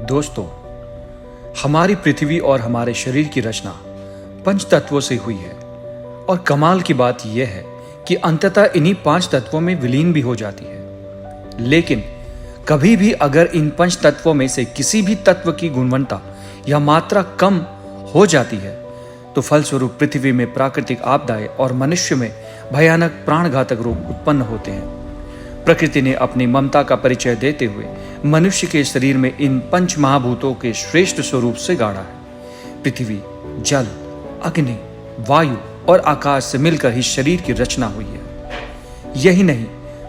दोस्तों, हमारी पृथ्वी और हमारे शरीर की रचना पंच तत्वों से हुई है और कमाल की बात यह है कि अंततः इन्हीं पांच तत्वों में विलीन भी हो जाती है। लेकिन कभी भी अगर इन पंच तत्वों में से किसी भी तत्व की गुणवत्ता या मात्रा कम हो जाती है तो फलस्वरूप पृथ्वी में प्राकृतिक आपदाएं और मनुष्य में भयानक प्राणघातक रोग उत्पन्न होते हैं। प्रकृति ने अपनी ममता का परिचय देते हुए मनुष्य के शरीर में इन पंच महाभूतों के श्रेष्ठ स्वरूप से गाढ़ा है। पृथ्वी, जल, अग्नि, वायु और आकाश से मिलकर ही शरीर की रचना हुई है। यही नहीं,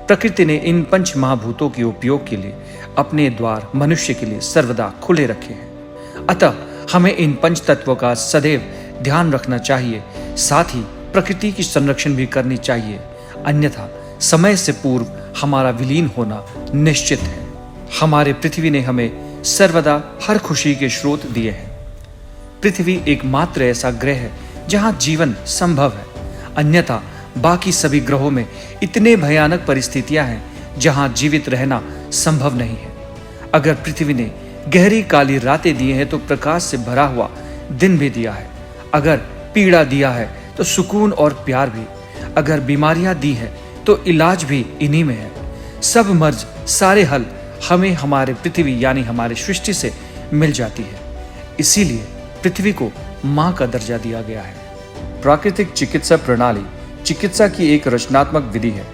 प्रकृति ने इन पंच महाभूतों के उपयोग के लिए अपने द्वार मनुष्य के लिए सर्वदा खुले रखे हैं। अतः हमें इन पंच तत्वों का सदैव ध्यान रखना चाहिए, साथ ही प्रकृति की संरक्षण भी करनी चाहिए, अन्यथा समय से पूर्व हमारा विलीन होना निश्चित है। हमारे पृथ्वी ने हमें सर्वदा हर खुशी के स्रोत दिए हैं। पृथ्वी एकमात्र ऐसा ग्रह है जहां जीवन संभव है, अन्यथा बाकी सभी ग्रहों में इतने भयानक परिस्थितियां हैं जहां जीवित रहना संभव नहीं है। अगर पृथ्वी ने गहरी काली रातें दी हैं तो प्रकाश से भरा हुआ दिन भी दिया है। अगर पीड़ा दिया है तो सुकून और प्यार भी। अगर बीमारियां दी है तो इलाज भी इन्हीं में है। सब मर्ज, सारे हल हमें हमारे पृथ्वी यानी हमारे सृष्टि से मिल जाती है। इसीलिए पृथ्वी को मां का दर्जा दिया गया है। प्राकृतिक चिकित्सा प्रणाली चिकित्सा की एक रचनात्मक विधि है।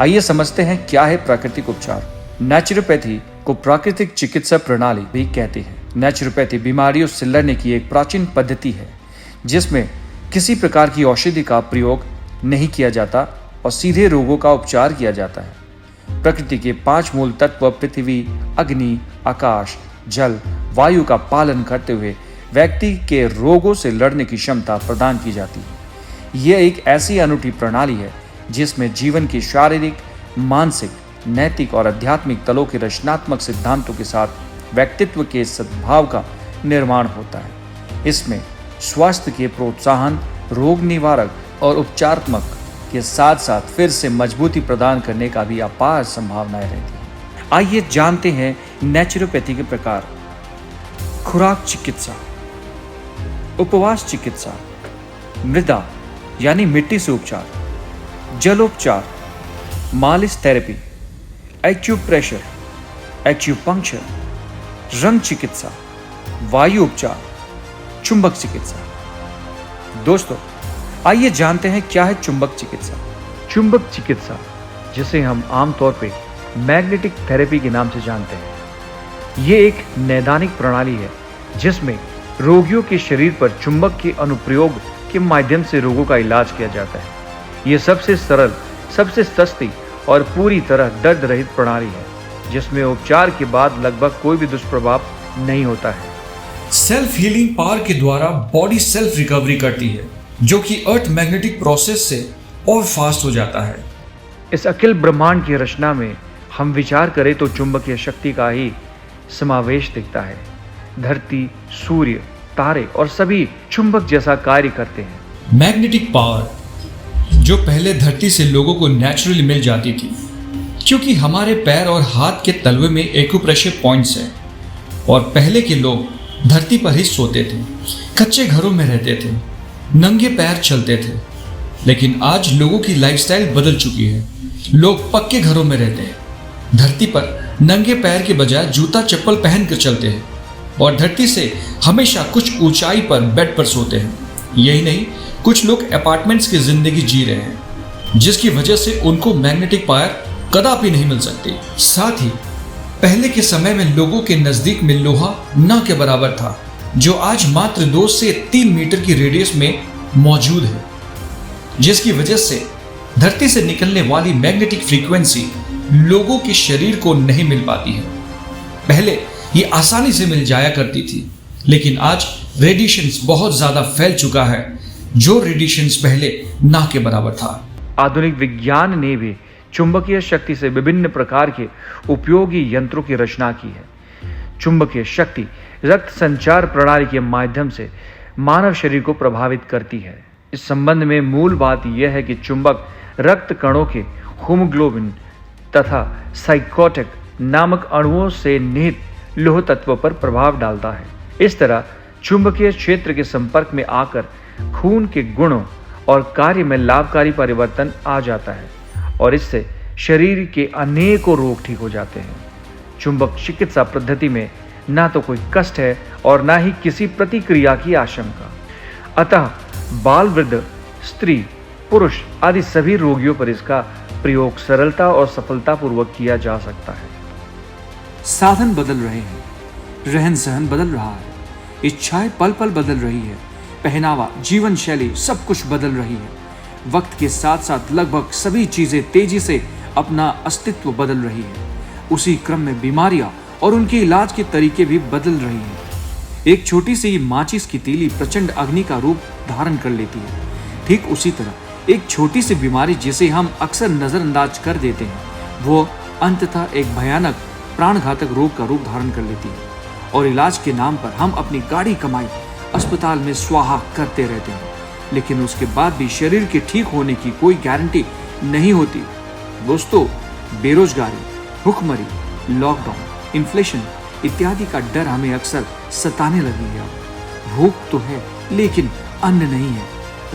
आइए समझते हैं क्या है प्राकृतिक उपचार। नेचुरोपैथी को प्राकृतिक चिकित्सा प्रणाली भी कहते हैं। नेचुरोपैथी बीमारियों से लड़ने की एक प्राचीन पद्धति है जिसमें किसी प्रकार की औषधि का प्रयोग नहीं किया जाता और सीधे रोगों का उपचार किया जाता है। प्रकृति के पांच मूल तत्व पृथ्वी, अग्नि, आकाश, जल, वायु का पालन करते हुए व्यक्ति के रोगों से लड़ने की क्षमता प्रदान की जाती है। यह एक ऐसी अनूठी प्रणाली है जिसमें जीवन की शारीरिक, मानसिक, नैतिक और आध्यात्मिक तलों के रचनात्मक सिद्धांतों के साथ व्यक्तित्व के सद्भाव का निर्माण होता है। इसमें स्वास्थ्य के प्रोत्साहन, रोग निवारक और उपचारात्मक के साथ साथ फिर से मजबूती प्रदान करने का भी अपार संभावनाएं रहती हैं। आइए जानते हैं नेचुरोपैथी के प्रकार। खुराक चिकित्सा, उपवास चिकित्सा, मृदा यानी मिट्टी से उपचार, जलोपचार, मालिश थेरेपी, एक्यूप्रेशर, एक्यूपंक्चर, रंग चिकित्सा, वायु उपचार, चुंबक चिकित्सा। दोस्तों, आइए जानते हैं क्या है चुंबक चिकित्सा। चुंबक चिकित्सा, जिसे हम आमतौर पे मैग्नेटिक थेरेपी के नाम से जानते हैं, ये एक नैदानिक प्रणाली है जिसमें रोगियों के शरीर पर चुंबक के अनुप्रयोग के माध्यम से रोगों का इलाज किया जाता है। ये सबसे सरल, सबसे सस्ती और पूरी तरह दर्द रहित प्रणाली है जिसमें उपचार के बाद लगभग कोई भी दुष्प्रभाव नहीं होता है। सेल्फ हीलिंग पावर के द्वारा बॉडी सेल्फ रिकवरी करती है जो कि अर्थ मैग्नेटिक प्रोसेस से और फास्ट हो जाता है। इस अखिल ब्रह्मांड की रचना में हम विचार करें तो चुंबकीय शक्ति का ही समावेश दिखता है। धरती, सूर्य, तारे और सभी चुंबक जैसा कार्य करते हैं। मैग्नेटिक पावर जो पहले धरती से लोगों को नेचुरली मिल जाती थी, क्योंकि हमारे पैर और हाथ के तलवे में एक्यूप्रेशर पॉइंट्स हैं और पहले के लोग धरती पर ही सोते थे, कच्चे घरों में रहते थे, नंगे पैर चलते थे। लेकिन आज लोगों की लाइफस्टाइल बदल चुकी है। लोग पक्के घरों में रहते हैं, धरती पर नंगे पैर के बजाय जूता चप्पल पहन कर चलते हैं और धरती से हमेशा कुछ ऊंचाई पर बेड पर सोते हैं। यही नहीं, कुछ लोग अपार्टमेंट्स की जिंदगी जी रहे हैं जिसकी वजह से उनको मैग्नेटिक पावर कदापि नहीं मिल सकती। साथ ही पहले के समय में लोगों के नजदीक में लोहा न के बराबर था जो आज मात्र 2 से 3 मीटर की रेडियस में मौजूद है, जिसकी वजह से धरती से निकलने वाली मैग्नेटिक फ्रीक्वेंसी लोगों के शरीर को नहीं मिल पाती है। पहले ये आसानी से मिल जाया करती थी, लेकिन आज रेडिएशंस बहुत ज्यादा फैल चुका है जो रेडिएशंस पहले ना के बराबर था। आधुनिक विज्ञान ने भी चुंबकीय शक्ति से विभिन्न प्रकार के उपयोगी यंत्रों की रचना की है। चुंबकीय शक्ति रक्त संचार प्रणाली के माध्यम से मानव शरीर को प्रभावित करती है। इस संबंध में मूल बात यह है कि चुंबक रक्त कणों के हीमोग्लोबिन तथा साइकोटिक नामक अणुओं से निहित लौह तत्व पर प्रभाव डालता है। इस तरह चुंबकीय क्षेत्र के संपर्क में आकर खून के गुणों और कार्य में लाभकारी परिवर्तन आ जाता है और इससे शरीर के अनेकों रोग ठीक हो जाते हैं। चुंबक चिकित्सा पद्धति में ना तो कोई कष्ट है और ना ही किसी प्रतिक्रिया की आशंका। अतः बाल, वृद्ध, स्त्री, पुरुष आदि सभी रोगियों पर इसका प्रयोग सरलता और सफलतापूर्वक किया जा सकता है। साधन बदल रहे हैं, रहन सहन बदल रहा है, इच्छाएं पल पल बदल रही है, पहनावा, जीवन शैली सब कुछ बदल रही है। वक्त के साथ साथ लगभग सभी चीजें तेजी से अपना अस्तित्व बदल रही है। उसी क्रम में बीमारियां और उनके इलाज के तरीके भी बदल रही हैं। एक छोटी सी माचिस की तीली प्रचंड अग्नि का रूप धारण कर लेती है। ठीक उसी तरह एक छोटी सी बीमारी जिसे हम अक्सर नजरअंदाज कर देते हैं, वो अंततः एक भयानक प्राणघातक रोग का रूप धारण कर लेती है और इलाज के नाम पर हम अपनी गाढ़ी कमाई अस्पताल में स्वाहा करते रहते हैं, लेकिन उसके बाद भी शरीर के ठीक होने की कोई गारंटी नहीं होती। दोस्तों, बेरोजगारी, भुखमरी, लॉकडाउन, इन्फ्लेशन इत्यादि का डर हमें अक्सर सताने लगी है। भूख तो है लेकिन अन्न नहीं है,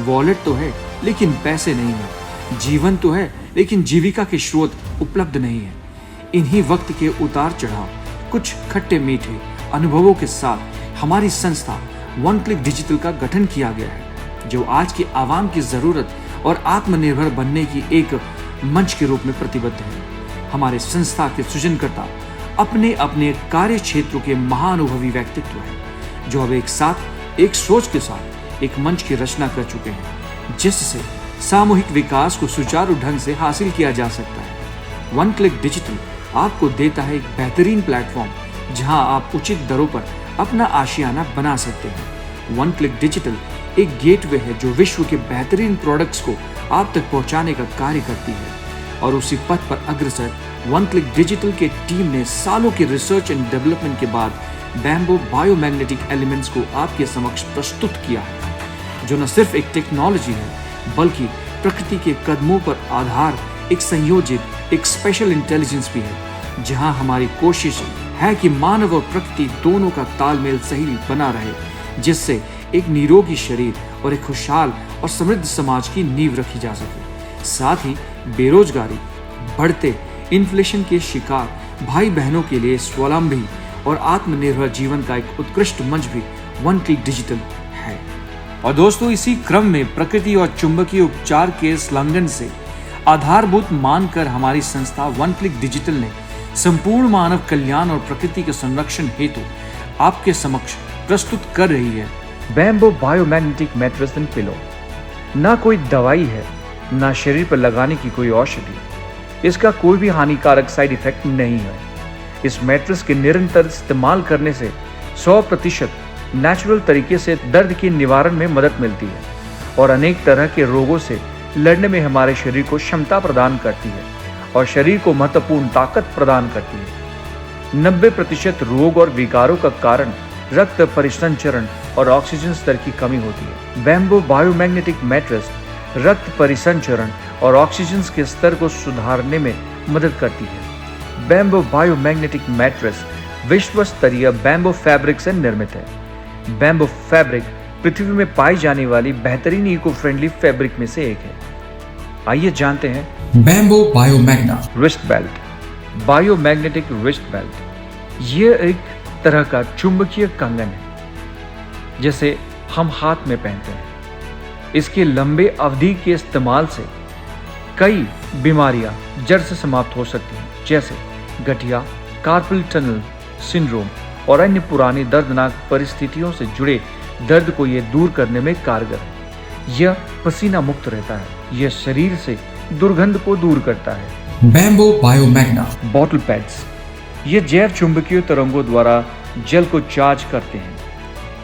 वॉलेट तो है लेकिन पैसे नहीं है, जीवन तो है लेकिन जीविका के स्रोत उपलब्ध नहीं है। इन्हीं वक्त के उतार चढ़ाव, कुछ खट्टे मीठे अनुभवों के साथ हमारी संस्था वन क्लिक डिजिटल का गठन किया गया है, जो आज की आवाम की जरूरत और आत्मनिर्भर बनने की एक मंच के रूप में प्रतिबद्ध है। हमारे संस्था के सृजनकर्ता अपने अपने कार्य क्षेत्रों के महाअनुभवी व्यक्तित्व हैं, जो अब एक साथ एक सोच के साथ एक मंच की रचना कर चुके हैं, जिससे सामूहिक विकास को सुचारू ढंग से हासिल किया जा सकता है। वन क्लिक डिजिटल आपको देता है एक बेहतरीन प्लेटफॉर्म जहां आप उचित दरों पर अपना आशियाना बना सकते हैं। वन क्लिक डिजिटल एक गेटवे है जो विश्व के बेहतरीन प्रोडक्ट्स को आप तक पहुंचाने का कार्य करती है और उसी पथ पर अग्रसर वन क्लिक डिजिटल के टीम ने सालों के रिसर्च एंड डेवलपमेंट के बाद बैम्बो बायोमैग्नेटिक एलिमेंट्स को आपके समक्ष प्रस्तुत किया है, जो न सिर्फ एक टेक्नोलॉजी है बल्कि प्रकृति के कदमों पर आधार एक संयोजित एक स्पेशल इंटेलिजेंस भी है, जहां हमारी कोशिश है कि मानव और प्रकृति दोनों का तालमेल सही बना रहे, जिससे एक निरोगी शरीर और एक खुशहाल और समृद्ध समाज की नींव रखी जा सके। साथ ही बेरोजगारी, बढ़ते इन्फ्लेशन के शिकार भाई बहनों के लिए स्वावलंबी और आत्मनिर्भर जीवन का एक उत्कृष्ट मंच भी वन क्लिक डिजिटल है। और दोस्तों, इसी क्रम में प्रकृति और चुंबकीय उपचार के संलग्न से आधारभूत मानकर हमारी संस्था वन क्लिक डिजिटल ने संपूर्ण मानव कल्याण और प्रकृति के संरक्षण हेतु आपके समक्ष प्रस्तुत कर रही है bamboo biomagnetic mattress and pillow. ना कोई दवाई है, ना शरीर पर लगाने की कोई औषधि। इसका कोई भी हानिकारक साइड इफेक्ट नहीं है। इस मैट्रेस के निरंतर इस्तेमाल करने से 100% नेचुरल तरीके से दर्द के निवारण में मदद मिलती है और अनेक तरह के रोगों से लड़ने में हमारे शरीर को क्षमता प्रदान करती है और शरीर को महत्वपूर्ण ताकत प्रदान करती है। 90% रोग और विकारों का कारण रक्त परिसंचरण और ऑक्सीजन स्तर की कमी होती है। बैम्बो बायोमैग्नेटिक मैट्रेस रक्त परिसंचरण और ऑक्सीजन के स्तर को सुधारने में मदद करती है। बैम्बो बायोमैग्नेटिक मैट्रेस विश्व स्तरीय बैम्बो फैब्रिक से निर्मित है। बैम्बो फैब्रिक पृथ्वी में पाई जाने वाली बेहतरीन इको फ्रेंडली फैब्रिक में से एक है। आइए जानते हैं बैम्बो बायोमैग्ना wrist belt. Biomagnetic wrist belt ये एक तरह का चुंबकीय कंगन है जिसे हम हाथ में पहनते हैं। इसके लंबे अवधि के इस्तेमाल से कई बीमारियां जड़ से समाप्त हो सकती हैं, जैसे गठिया, कार्पल टनल सिंड्रोम और अन्य पुरानी दर्दनाक परिस्थितियों से जुड़े दर्द को यह दूर करने में कारगर है। यह पसीना मुक्त रहता है। यह शरीर से दुर्गंध को दूर करता है। बैम्बो बायोमैग्ना बॉटल पैड्स ये जैव चुंबकीय तरंगों द्वारा जल को चार्ज करते हैं।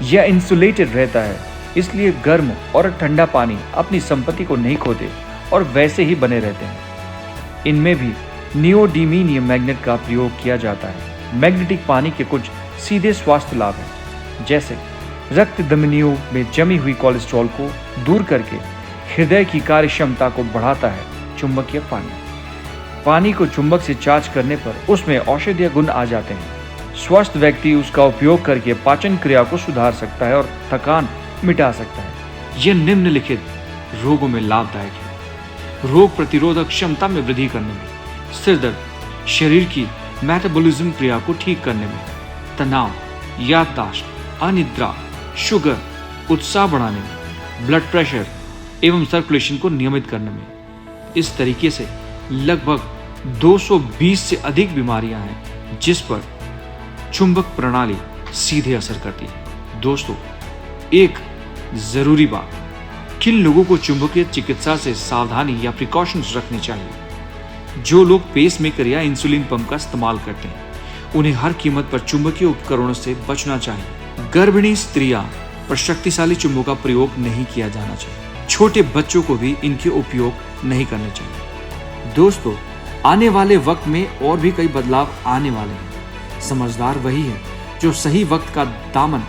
यह इंसुलेटेड रहता है, इसलिए गर्म और ठंडा पानी अपनी संपत्ति को नहीं खोते और वैसे ही बने रहते हैं। इनमें भी नियोडीमियम मैग्नेट का प्रयोग किया जाता है। मैग्नेटिक पानी के कुछ सीधे स्वास्थ्य लाभ हैं, जैसे रक्त धमनियों में जमी हुई कोलेस्ट्रॉल को दूर करके हृदय की कार्य क्षमता को बढ़ाता है। चुंबकीय पानी को चुंबक से चार्ज करने पर उसमें औषधीय गुण आ जाते हैं। स्वस्थ व्यक्ति उसका उपयोग करके पाचन क्रिया को सुधार सकता है और थकान मिटा सकता है। यह निम्नलिखित रोगों में लाभदायक है: रोग प्रतिरोधक क्षमता में वृद्धि करने में, सिर दर्द, शरीर की मेटाबॉलिज्म क्रिया को ठीक करने में, तनाव, याददाश्त, अनिद्रा, शुगर, उत्साह बढ़ाने में, ब्लड प्रेशर एवं सर्कुलेशन को नियमित करने में। इस तरीके से लगभग 220 से अधिक बीमारियां हैं जिस पर चुंबक प्रणाली सीधे असर करती है। दोस्तों, एक जरूरी बात, किन लोगों को चुंबकीय चिकित्सा से सावधानी या प्रिकॉशंस रखनी चाहिए? जो लोग पेसमेकर या इंसुलिन पंप का इस्तेमाल करते हैं, उन्हें हर कीमत पर चुंबकीय उपकरणों से बचना चाहिए। गर्भिणी स्त्रियां पर शक्तिशाली चुंबक का प्रयोग नहीं किया जाना चाहिए। छोटे बच्चों को भी इनके उपयोग नहीं करने चाहिए। दोस्तों, आने वाले वक्त में और भी कई बदलाव आने वाले हैं। समझदार वही है जो सही वक्त का दामन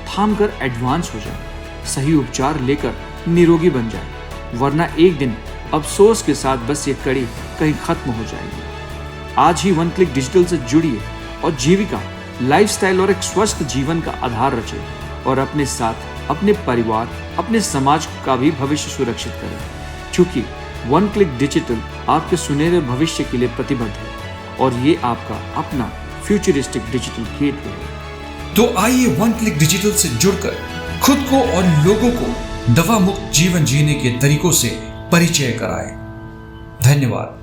थाम कर एडवांस हो जाए, सही उपचार लेकर निरोगी बन जाए, वरना एक दिन अफसोस के साथ बस ये कड़ी कहीं खत्म हो जाएगी। आज ही वन क्लिक डिजिटल से जुड़िए और जीविका, लाइफस्टाइल और एक स्वस्थ जीवन का आधार रचिए और अपने साथ अपने परिवार, अपने समाज का भी भविष्य सुरक्षित करें, क्योंकि वन क्लिक डिजिटल आपके सुनहरे भविष्य के लिए प्रतिबद्ध है और ये आपका अपना फ्यूचरिस्टिक डिजिटल गेटवे है। तो आइए वन क्लिक डिजिटल से जुड़कर खुद को और लोगों को दवा मुक्त जीवन जीने के तरीकों से परिचय कराएं। धन्यवाद।